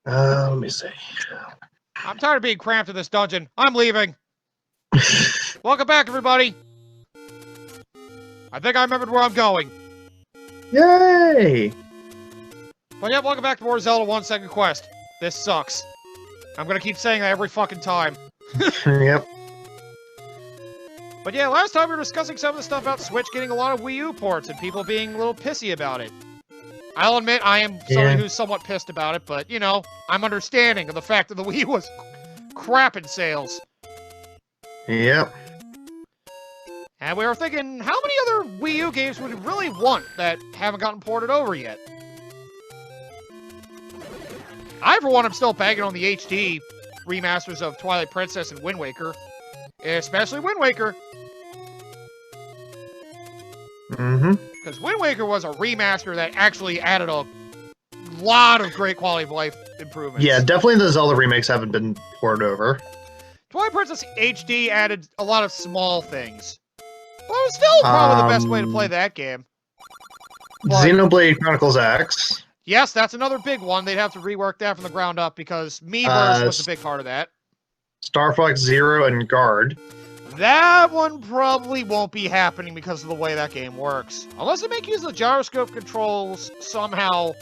Let me see. I'm tired of being cramped in this dungeon. I'm leaving. Welcome back, everybody. I think I remembered where I'm going. Yay! But yeah, welcome back to more Zelda 1 Second Quest. This sucks. I'm gonna keep saying that every fucking time. Yep. But yeah, last time we were discussing some of the stuff about Switch getting a lot of Wii U ports and people being a little pissy about it. I'll admit I am somebody who's somewhat pissed about it, but, you know, I'm understanding of the fact that the Wii U was crap in sales. Yep. And we were thinking, how many other Wii U games would we really want that haven't gotten ported over yet? I, for one, am still banging on the HD remasters of Twilight Princess and Wind Waker. Especially Wind Waker. Mm-hmm. Because Wind Waker was a remaster that actually added a lot of great quality of life improvements. Yeah, definitely the Zelda remakes haven't been ported over. Twilight Princess HD added a lot of small things. But it was still probably the best way to play that game. But, Xenoblade Chronicles X. Yes, that's another big one. They'd have to rework that from the ground up because Miiverse was a big part of that. Star Fox Zero and Guard. That one probably won't be happening because of the way that game works. Unless they make use of the gyroscope controls somehow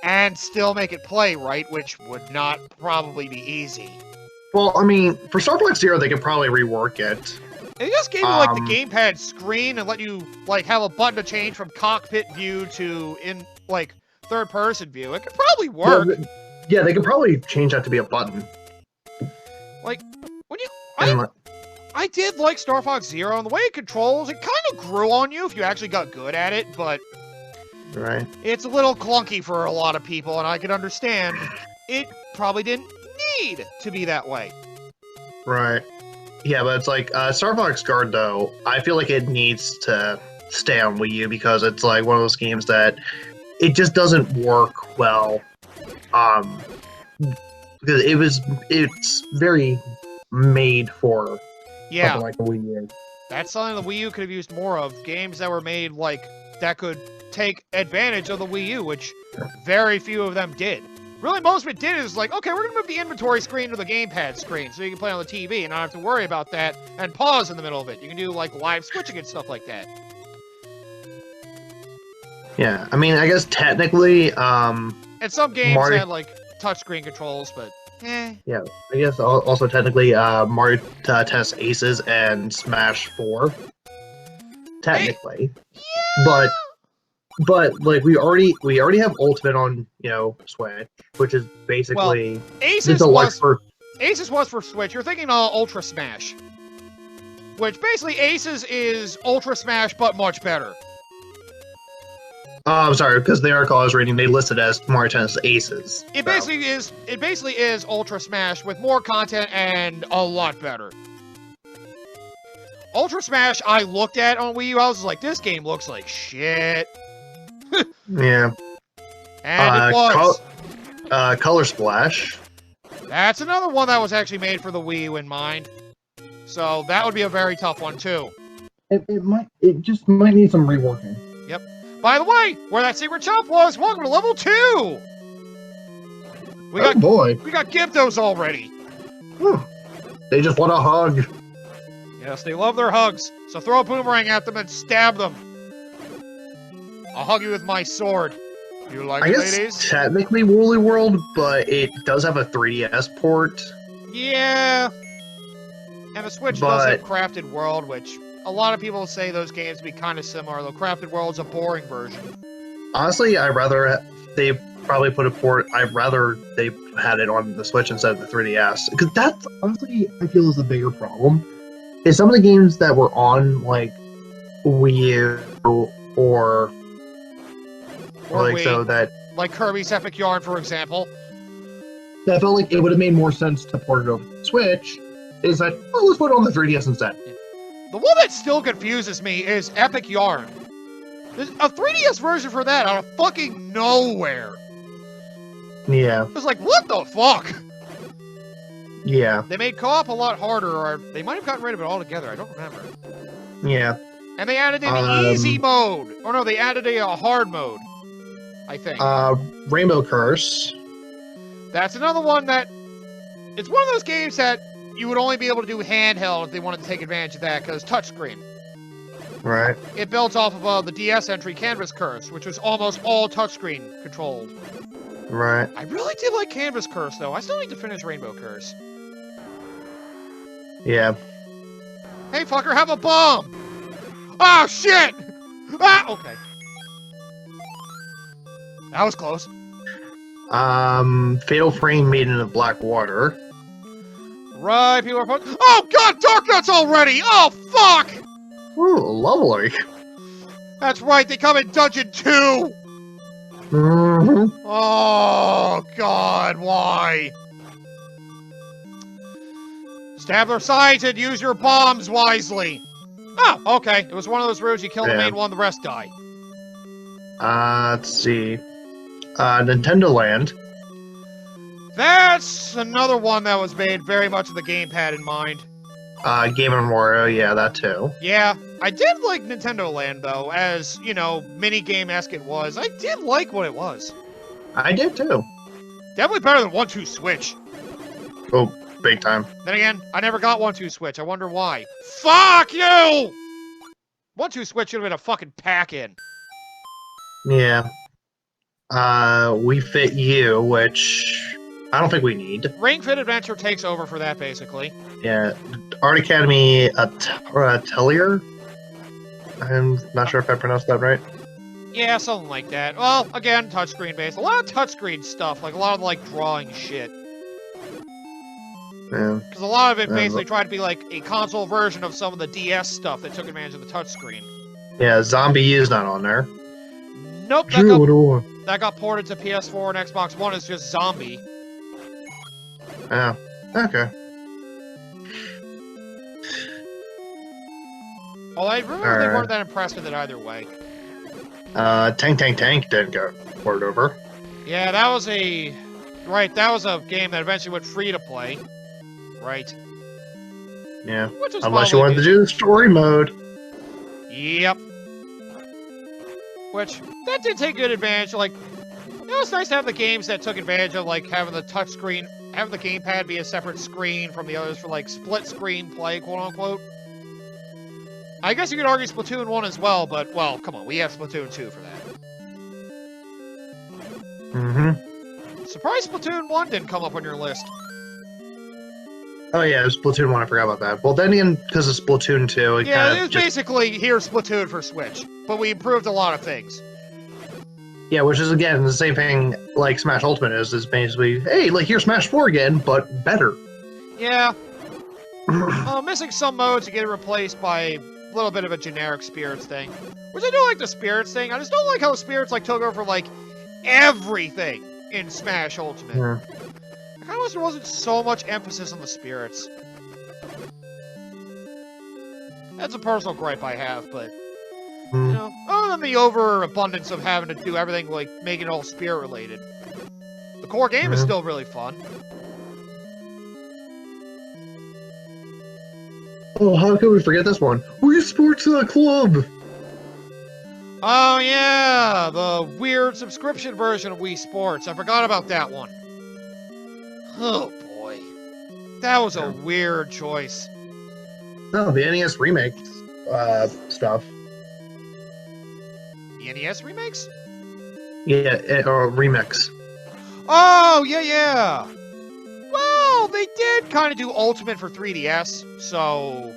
and still make it play right, which would not probably be easy. Well, I mean, for Star Fox Zero, they could probably rework it. They just gave you, like, the gamepad screen and let you, like, have a button to change from cockpit view to, third-person view. It could probably work. Well, yeah, they could probably change that to be a button. Like, when you... I did like Star Fox Zero, and the way it controls, it kind of grew on you if you actually got good at it, but... Right. It's a little clunky for a lot of people, and I can understand it probably didn't need to be that way. Right. Yeah, but it's like, Star Fox Guard, though, I feel like it needs to stay on Wii U because it's like one of those games that it just doesn't work well. Because it's very made for something like the Wii U. That's something the Wii U could have used more of. Games that were made, like, that could take advantage of the Wii U, which very few of them did. Really, most of it did is like, okay, we're going to move the inventory screen to the gamepad screen so you can play on the TV and not have to worry about that and pause in the middle of it. You can do, like, live switching and stuff like that. Yeah, I mean, I guess technically, and some games had, like, touchscreen controls, but, Yeah, I guess also technically, Mario Tennis Aces and Smash 4. Technically. Yeah. But like we already have Ultimate on, Switch, which is basically Aces was for Switch. You're thinking Ultra Smash, which basically Aces is Ultra Smash but much better. I'm sorry, because the article I was reading, they listed as Mario Tennis Aces. It basically is Ultra Smash with more content and a lot better. Ultra Smash I looked at on Wii U, I was like, this game looks like shit. Yeah. And it was. Color Splash. That's another one that was actually made for the Wii U in mind. So that would be a very tough one too. It just might need some reworking. Yep. By the way, where that secret shop was, welcome to level 2! We got Gyptos already. They just want a hug. Yes, they love their hugs. So throw a boomerang at them and stab them. I'll hug you with my sword. You like it, ladies? Guess technically Woolly World, but it does have a 3DS port. Yeah. And the Switch does have Crafted World, which a lot of people say those games be kind of similar, though Crafted World's a boring version. Honestly, I'd rather they probably put a port. I'd rather they had it on the Switch instead of the 3DS. Because that's, honestly, I feel is the bigger problem. Is some of the games that were on, like, Wii U or like, Wii, so that... Like Kirby's Epic Yarn, for example. I felt like it would have made more sense to port it over to Switch. Is that, let's put it on the 3DS instead. The one that still confuses me is Epic Yarn. There's a 3DS version for that out of fucking nowhere. Yeah. It was like, what the fuck? Yeah. They made co-op a lot harder, or they might have gotten rid of it altogether. I don't remember. Yeah. And they added an easy mode. Or no, they added a hard mode, I think. Rainbow Curse. That's another one that... It's one of those games that you would only be able to do handheld if they wanted to take advantage of that, because touchscreen. Right. It builds off of the DS entry Canvas Curse, which was almost all touchscreen controlled. Right. I really did like Canvas Curse, though. I still need to finish Rainbow Curse. Yeah. Hey, fucker, have a bomb! Oh, shit! Ah! Okay. That was close. Fatal Frame Maiden of Black Water. Right, people are... Oh, God, Dark Nuts already! Oh, fuck! Ooh, lovely. That's right, they come in Dungeon 2! Mm-hmm. Oh, God, why? Stab their sides and use your bombs wisely. Oh, okay. It was one of those rooms you kill the main one, the rest die. Let's see. Nintendo Land. That's another one that was made very much with the gamepad in mind. Game & Wario, yeah, that too. Yeah, I did like Nintendo Land, though, as, you know, mini-game-esque it was. I did like what it was. I did too. Definitely better than 1-2 Switch. Oh, big time. Then again, I never got 1-2 Switch. I wonder why. Fuck you! 1-2 Switch should have been a fucking pack-in. Yeah. We Fit You, which I don't think we need. Ring Fit Adventure takes over for that, basically. Yeah. Art Academy Atelier? I'm not sure if I pronounced that right. Yeah, something like that. Well, again, touchscreen based. A lot of touchscreen stuff, like a lot of like drawing shit. Yeah. Because a lot of it basically tried to be like a console version of some of the DS stuff that took advantage of the touchscreen. Yeah, Zombie U's not on there. Nope, that got ported to PS4 and Xbox One as just Zombie. Yeah. Okay. Well, I remember they weren't that impressed with it either way. Tank didn't go ported over. Yeah, that was a... Right, that was a game that eventually went free to play. Right. Yeah. Unless you wanted to do the story mode. Yep. Which, that did take good advantage. Like, it was nice to have the games that took advantage of, like, having the touchscreen, having the gamepad be a separate screen from the others for, like, split screen play, quote-unquote. I guess you could argue Splatoon 1 as well, but, well, come on, we have Splatoon 2 for that. Mm-hmm. Surprised Splatoon 1 didn't come up on your list. Oh yeah, it was Splatoon 1, I forgot about that. Well, then again, because of Splatoon 2, it yeah, it was basically, here's Splatoon for Switch, but we improved a lot of things. Yeah, which is, again, the same thing like Smash Ultimate is basically, hey, like, here's Smash 4 again, but better. Yeah. Missing some modes to get it replaced by a little bit of a generic Spirits thing. Which I do like the Spirits thing, I just don't like how Spirits, like, took over, like, everything in Smash Ultimate. Yeah. I kind of wish there wasn't so much emphasis on the Spirits. That's a personal gripe I have, but... You know, other than the overabundance of having to do everything, like, making it all Spirit-related. The core game is still really fun. Oh, how could we forget this one? Wii Sports Club! Oh, yeah! The weird subscription version of Wii Sports. I forgot about that one. Oh, boy. That was a weird choice. No, the NES remake stuff. The NES remakes? Yeah, or remix. Oh, yeah! Well, they did kind of do Ultimate for 3DS, so...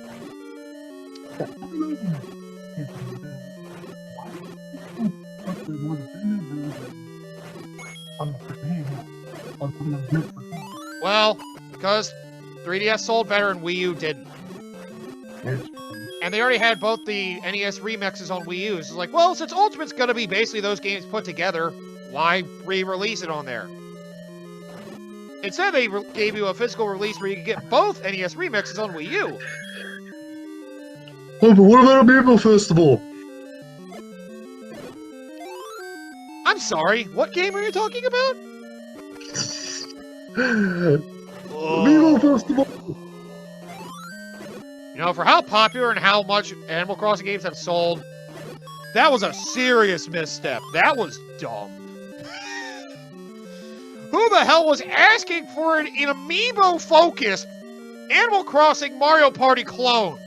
Well, because 3DS sold better and Wii U didn't. And they already had both the NES remixes on Wii U. So it's like, well, since Ultimate's gonna be basically those games put together, why re-release it on there? Instead, they gave you a physical release where you could get both NES remixes on Wii U. Oh, but what about a Amiibo Festival? I'm sorry, what game are you talking about? Amiibo Festival! You know, for how popular and how much Animal Crossing games have sold, that was a serious misstep. That was dumb. Who the hell was asking for an amiibo-focused Animal Crossing Mario Party clone?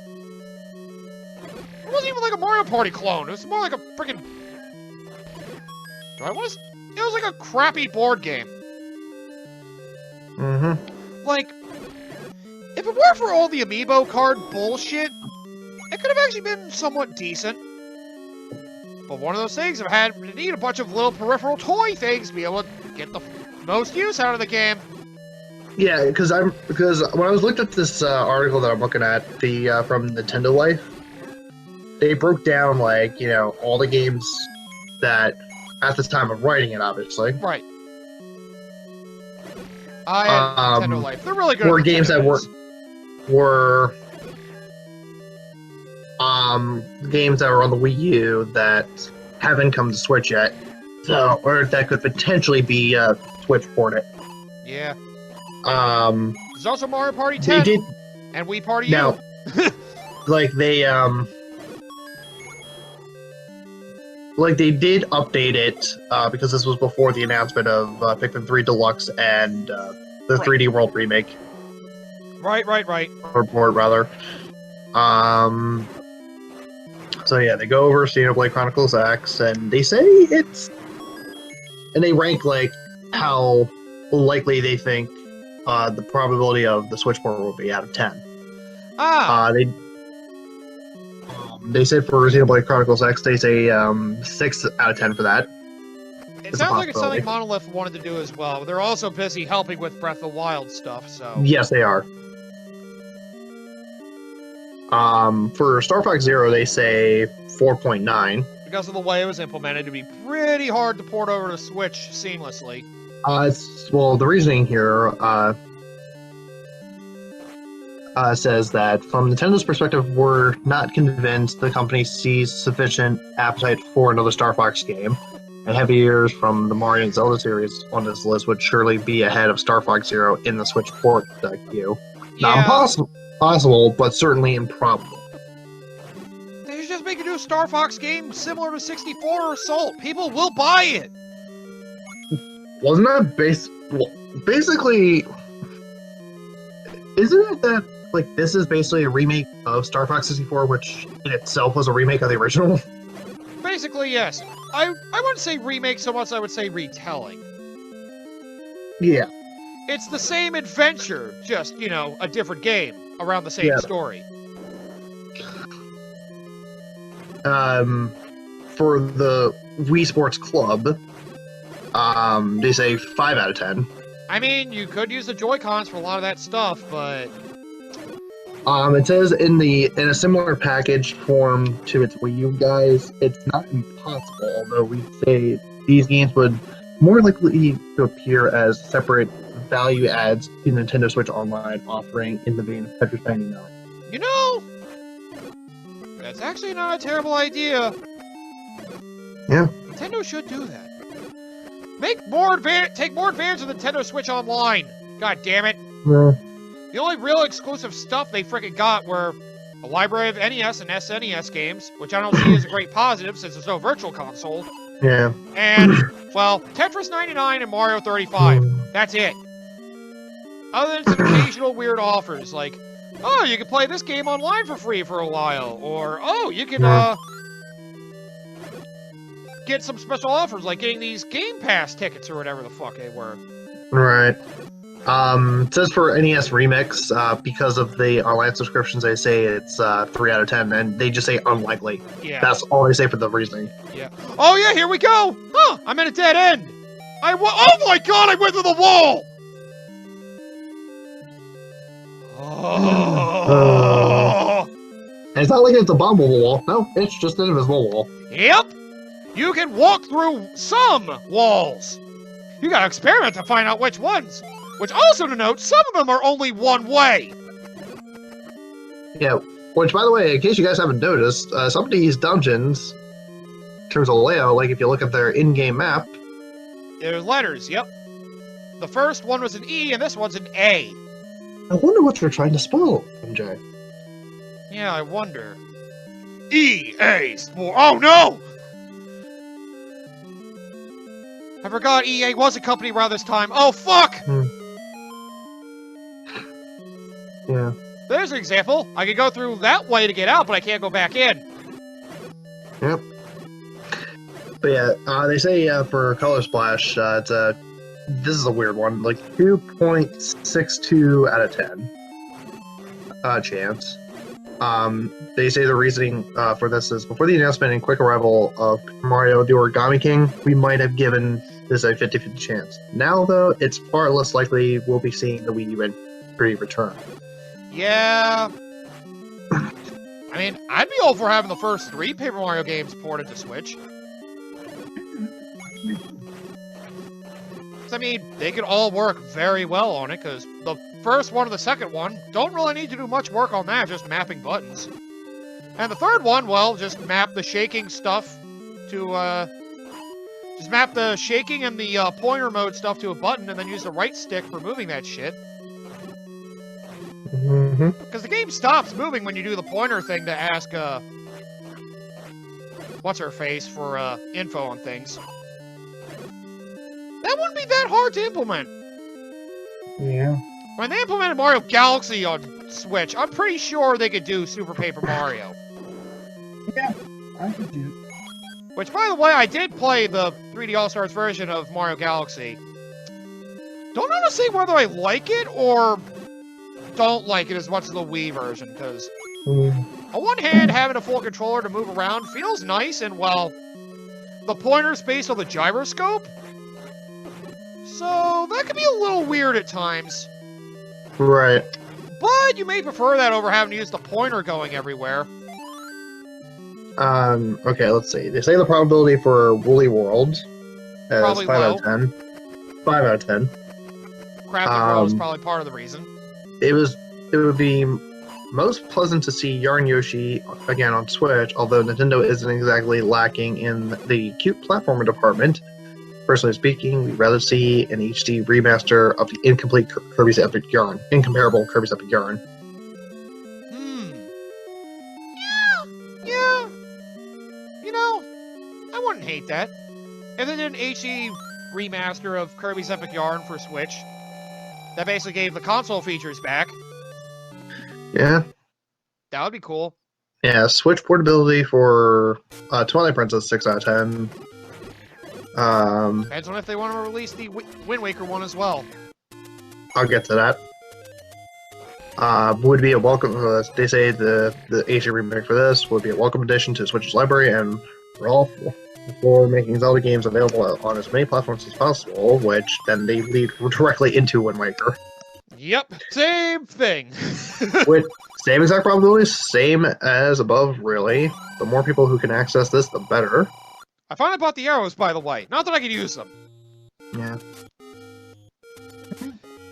It wasn't even like a Mario Party clone. It was more like a freaking... It was like a crappy board game. Mm-hmm. Like, if it weren't for all the amiibo card bullshit, it could have actually been somewhat decent. But one of those things I've had to need a bunch of little peripheral toy things to be able to get the most use out of the game. Yeah, because when I was looking at this article that I'm looking at, the from Nintendo Life, they broke down like all the games that at the time of writing it, obviously. Right. I had Nintendo Life. They're really good. Were at games that were games that were on the Wii U that haven't come to Switch yet, so or that could potentially be Switch ported. Yeah. There's also Mario Party 10 and Wii Party U. Now, like they did update it because this was before the announcement of Pikmin 3 Deluxe and the 3D World remake. Right. Or port, rather. So yeah, they go over Xenoblade Chronicles X, and they say and they rank like how likely they think the probability of the Switch port will be out of 10. They said for Xenoblade Chronicles X, they say 6 out of 10 for that. It sounds like it's something Monolith wanted to do as well, but they're also busy helping with Breath of the Wild stuff, so... Yes, they are. For Star Fox Zero, they say 4.9. Because of the way it was implemented, it'd be pretty hard to port over to Switch seamlessly. Well, the reasoning here says that from Nintendo's perspective, we're not convinced the company sees sufficient appetite for another Star Fox game, and heavy years from the Mario and Zelda series on this list would surely be ahead of Star Fox Zero in the Switch port queue. Not impossible, but certainly improbable. They should just make a new Star Fox game similar to 64 or Assault. People will buy it. Wasn't that basically? Isn't it that like this is basically a remake of Star Fox 64, which in itself was a remake of the original? Basically, yes. I wouldn't say remake so much. I would say retelling. Yeah. It's the same adventure, just, a different game around the same story. For the Wii Sports Club, they say 5 out of 10. I mean, you could use the Joy-Cons for a lot of that stuff, but... It says in a similar package form to its Wii U guys, it's not impossible, although we say these games would more likely to appear as separate value adds to Nintendo Switch Online offering in the vein of Tetris 99. That's actually not a terrible idea. Yeah. Nintendo should do that. Take more advantage of Nintendo Switch Online. God damn it. Yeah. The only real exclusive stuff they frickin' got were a library of NES and SNES games, which I don't see as a great positive since there's no virtual console. Yeah. And, well, Tetris 99 and Mario 35. That's it. Other than some occasional weird offers, like, oh, you can play this game online for free for a while, or, oh, you can, get some special offers, like getting these Game Pass tickets or whatever the fuck they were. Right. It says for NES Remix, because of the online subscriptions, they say it's 3 out of 10, and they just say unlikely. Yeah. That's all they say for the reasoning. Yeah. Oh yeah, here we go! Huh, I'm at a dead end! Oh my god, I went through the wall! Oh. And it's not like it's a bombable wall. No, it's just an invisible wall. Yep! You can walk through some walls! You gotta experiment to find out which ones. Which also to note, some of them are only one way! Yeah, which by the way, in case you guys haven't noticed, some of these dungeons, in terms of layout, like if you look at their in-game map... There's letters, yep. The first one was an E and this one's an A. I wonder what they're trying to spell, MJ. Yeah, I wonder. EA Sport. Oh no! I forgot EA was a company around this time. Oh fuck! Yeah. There's an example. I could go through that way to get out, but I can't go back in. Yep. But yeah, they say for Color Splash, this is a weird one, like 2.62 out of 10 chance. They say the reasoning for this is before the announcement and quick arrival of Mario the Origami King, we might have given this a 50-50 chance. Now, though, it's far less likely we'll be seeing the Wii U entry return. Yeah. I mean, I'd be all for having the first 3 Paper Mario games ported to Switch. I mean, they could all work very well on it, because the first one and the second one don't really need to do much work on that, just mapping buttons. And the third one, well, just map the shaking stuff to, just map the shaking and the pointer mode stuff to a button, and then use the right stick for moving that shit. Because the game stops moving when you do the pointer thing to ask, what's-her-face for, info on things. That wouldn't be that hard to implement. Yeah. When they implemented Mario Galaxy on Switch, I'm pretty sure they could do Super Paper Mario. Yeah, I could do it. Which, by the way, I did play the 3D All-Stars version of Mario Galaxy. Don't know to say whether I like it or don't like it as much as the Wii version, because on one hand, having a full controller to move around feels nice, and, well, the pointer's based on the gyroscope. So, that could be a little weird at times. Right. But you may prefer that over having to use the pointer going everywhere. Okay, let's see. They say the probability for Woolly World is Probably 5 out low. of 10. 5 out of 10. Crafting World is probably part of the reason. It would be most pleasant to see Yarn Yoshi again on Switch, although Nintendo isn't exactly lacking in the cute platformer department. Personally speaking, we'd rather see an HD remaster of the incomplete Kirby's Epic Yarn. Incomparable Kirby's Epic Yarn. Yeah. You know, I wouldn't hate that. If they did an HD remaster of Kirby's Epic Yarn for Switch, that basically gave the console features back. Yeah. That would be cool. Yeah, Switch portability for Twilight Princess, 6 out of 10. Depends on if they want to release the Wind Waker one as well. I'll get to that. Would be a welcome. They say the HD remake for this would be a welcome addition to Switch's library, and we're all for making Zelda games available on as many platforms as possible, which then they lead directly into Wind Waker. Yep, same thing. With same exact probabilities, same as above, really. The more people who can access this, the better. I finally bought the arrows, by the way. Not that I could use them. Yeah.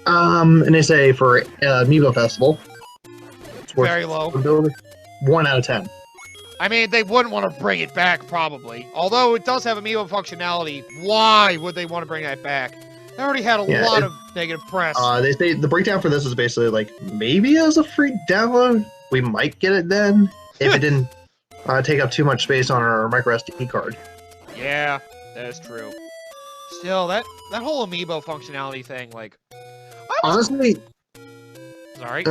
And they say for Amiibo Festival, It's very low. 1 out of 10. I mean, they wouldn't want to bring it back, probably. Although it does have Amiibo functionality, why would they want to bring that back? They already had a lot of negative press. They say the breakdown for this is basically like, maybe as a free download, we might get it then, if it didn't take up too much space on our micro SD card. Yeah, that is true. Still, that whole Amiibo functionality thing, like... Honestly... Sorry?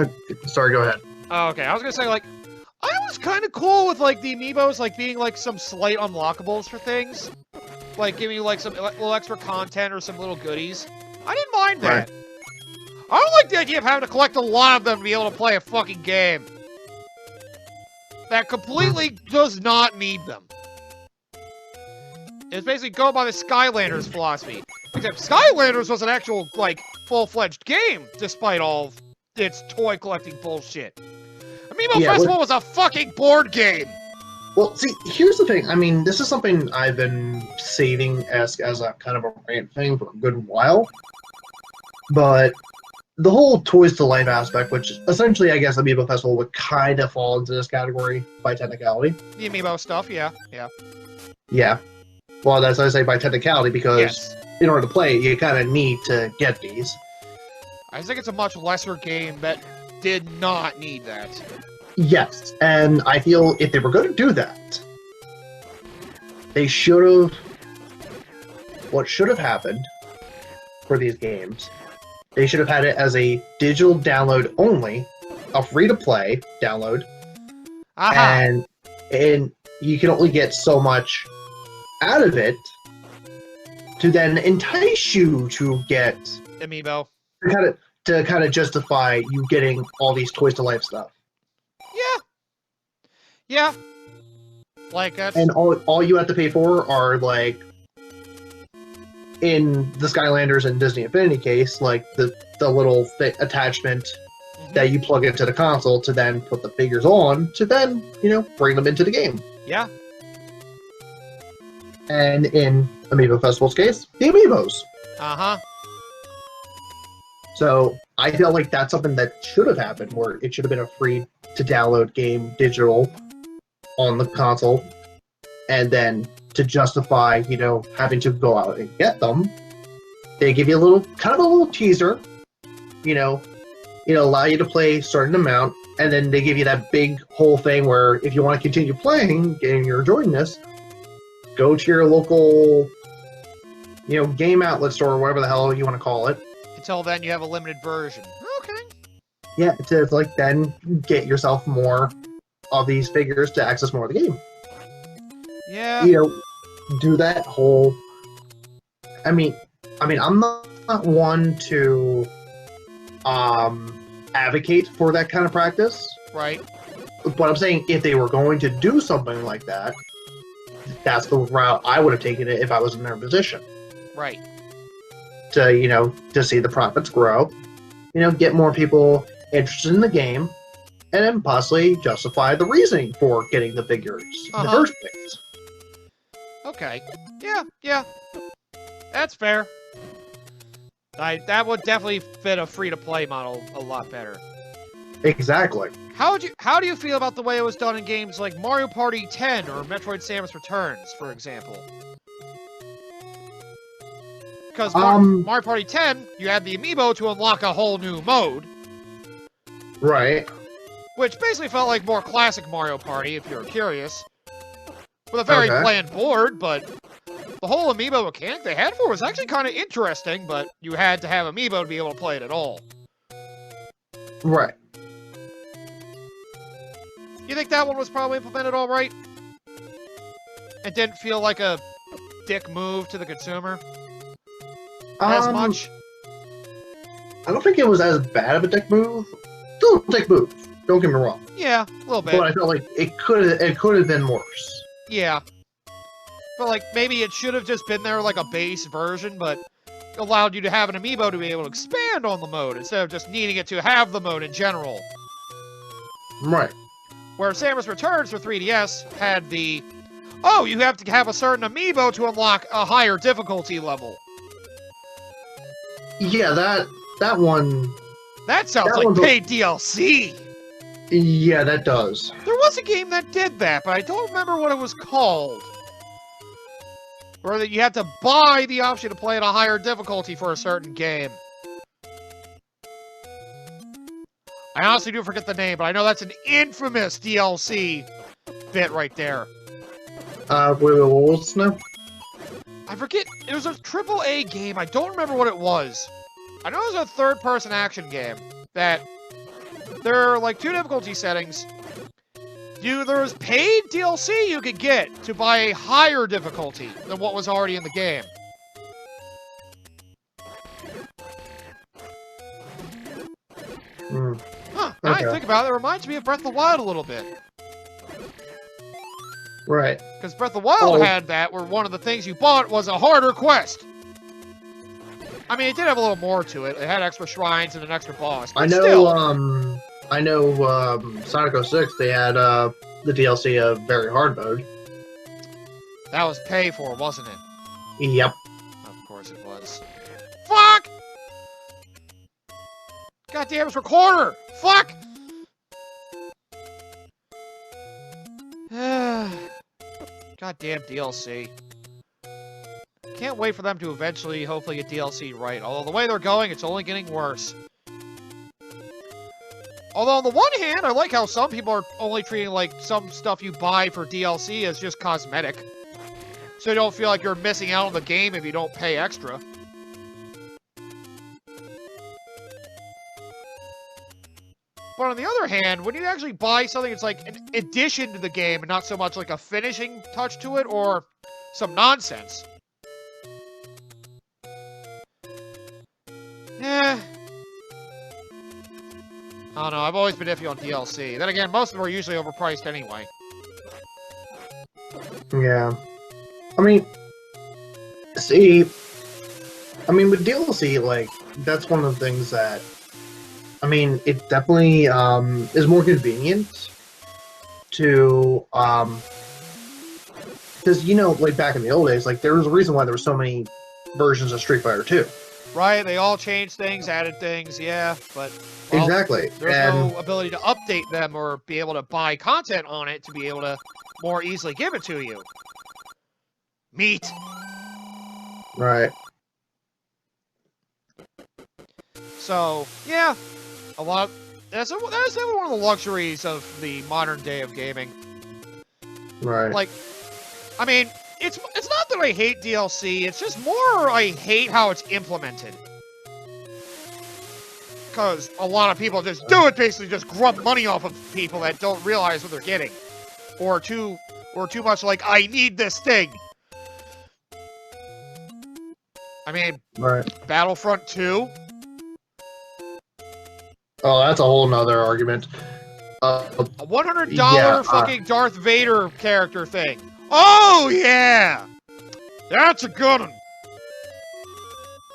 Sorry, go ahead. Oh, okay, I was gonna say, like, I was kind of cool with, like, the Amiibos, like, being, like, some slight unlockables for things. Like, giving you, like, some little extra content or some little goodies. I didn't mind that. Right. I don't like the idea of having to collect a lot of them to be able to play a fucking game. That completely does not need them. It's basically go by the Skylanders philosophy. Except Skylanders was an actual, like, full-fledged game, despite all of its toy collecting bullshit. Amiibo Festival was a fucking board game! Well, see, here's the thing. I mean, this is something I've been saving as a kind of a rant thing for a good while. But the whole Toys to Life aspect, which essentially, I guess, Amiibo Festival would kind of fall into this category by technicality. The Amiibo stuff, yeah. Yeah. Well, that's what I say by technicality, because in order to play it, you kind of need to get these. I think it's a much lesser game that did not need that. Yes, and I feel if they were going to do that, they should have. What should have happened for these games, they should have had it as a digital download only, a free-to-play download, Aha! and you can only get so much out of it to then entice you to get Amiibo. to kind of justify you getting all these Toys to Life stuff. Yeah. Yeah. Like, that's... And all you have to pay for are, like, in the Skylanders and Disney Infinity case, like the little attachment that you plug into the console to then put the figures on to then, bring them into the game. Yeah. And in Amiibo Festival's case, the Amiibos. Uh-huh. So I feel like that's something that should have happened, where it should have been a free to download game digital on the console, and then to justify, having to go out and get them, they give you a little teaser, allow you to play a certain amount, and then they give you that big whole thing where if you want to continue playing and you're enjoying this, go to your local, game outlet store or whatever the hell you want to call it. Until then, you have a limited version. Okay. Yeah, to then get yourself more of these figures to access more of the game. Yeah. Do that whole. I mean, I'm not one to advocate for that kind of practice. Right. But I'm saying if they were going to do something like that, that's the route I would have taken it if I was in their position. Right. To see the profits grow, get more people interested in the game, and then possibly justify the reasoning for getting the figures in the first place. Okay. Yeah. That's fair. That would definitely fit a free-to-play model a lot better. Exactly. How do you feel about the way it was done in games like Mario Party 10 or Metroid Samus Returns, for example? Because Mario Party 10, you had the amiibo to unlock a whole new mode. Right. Which basically felt like more classic Mario Party, if you're curious. With a very bland board, but the whole amiibo mechanic they had for it was actually kind of interesting, but you had to have amiibo to be able to play it at all. Right. You think that one was probably implemented all right? It didn't feel like a dick move to the consumer? As much? I don't think it was as bad of a dick move. Still a dick move. Don't get me wrong. Yeah, a little bit. But I felt like it could have been worse. Yeah. But, like, maybe it should have just been there like a base version, but allowed you to have an amiibo to be able to expand on the mode instead of just needing it to have the mode in general. Right. Where Samus Returns for 3DS had the, oh, you have to have a certain amiibo to unlock a higher difficulty level. Yeah, that one... That sounds like paid DLC! Yeah, that does. There was a game that did that, but I don't remember what it was called. Or that you had to buy the option to play at a higher difficulty for a certain game. I honestly do forget the name, but I know that's an infamous DLC bit right there. Wait, what was it now? I forget. It was a AAA game. I don't remember what it was. I know it was a third-person action game that there are like two difficulty settings. There was paid DLC you could get to buy a higher difficulty than what was already in the game. Huh. Now I think about it, it reminds me of Breath of the Wild a little bit. Right. Because Breath of the Wild had that, where one of the things you bought was a harder quest. I mean, it did have a little more to it. It had extra shrines and an extra boss. But I know, Sonic 06, they had, the DLC of Very Hard Mode. That was pay for, wasn't it? Yep. Of course it was. Fuck! Goddamn, it's recorder! Fuck! Goddamn DLC. Can't wait for them to eventually, hopefully, get DLC right. Although the way they're going, it's only getting worse. Although on the one hand, I like how some people are only treating like some stuff you buy for DLC as just cosmetic. So you don't feel like you're missing out on the game if you don't pay extra. But on the other hand, when you actually buy something, it's like an addition to the game and not so much like a finishing touch to it or some nonsense. Eh. I don't know, I've always been iffy on DLC. Then again, most of them are usually overpriced anyway. Yeah. I mean, see, with DLC, like, that's one of the things that, I mean, it definitely is more convenient to, because, you know, like, back in the old days, like, there was a reason why there were so many versions of Street Fighter 2. Right, they all changed things, added things, yeah, but... Well, exactly. There's no ability to update them or be able to buy content on it to be able to more easily give it to you. Meat. Right. So, yeah, a lot. That's definitely one of the luxuries of the modern day of gaming. Right. Like, I mean, it's not that I hate DLC. It's just more I hate how it's implemented. Because a lot of people just do it, basically just grub money off of people that don't realize what they're getting, or too much like I need this thing. I mean, right. Battlefront 2. Oh, that's a whole nother argument. A $100 fucking Darth Vader character thing. Oh yeah, that's a good one.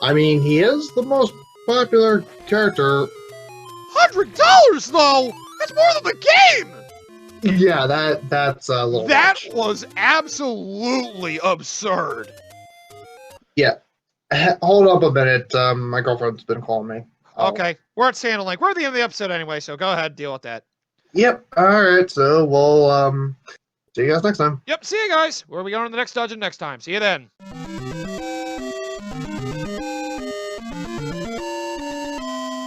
I mean, he is the most popular character. $100 though? That's more than the game! Yeah, that's a little That much. was absolutely absurd. Yeah. Hold up a minute. My girlfriend's been calling me. Okay, we're at Santa Link. We're at the end of the episode anyway, so go ahead, deal with that. Yep. Alright, so we'll see you guys next time. Yep, see you guys. Where are we going in the next dungeon next time? See you then.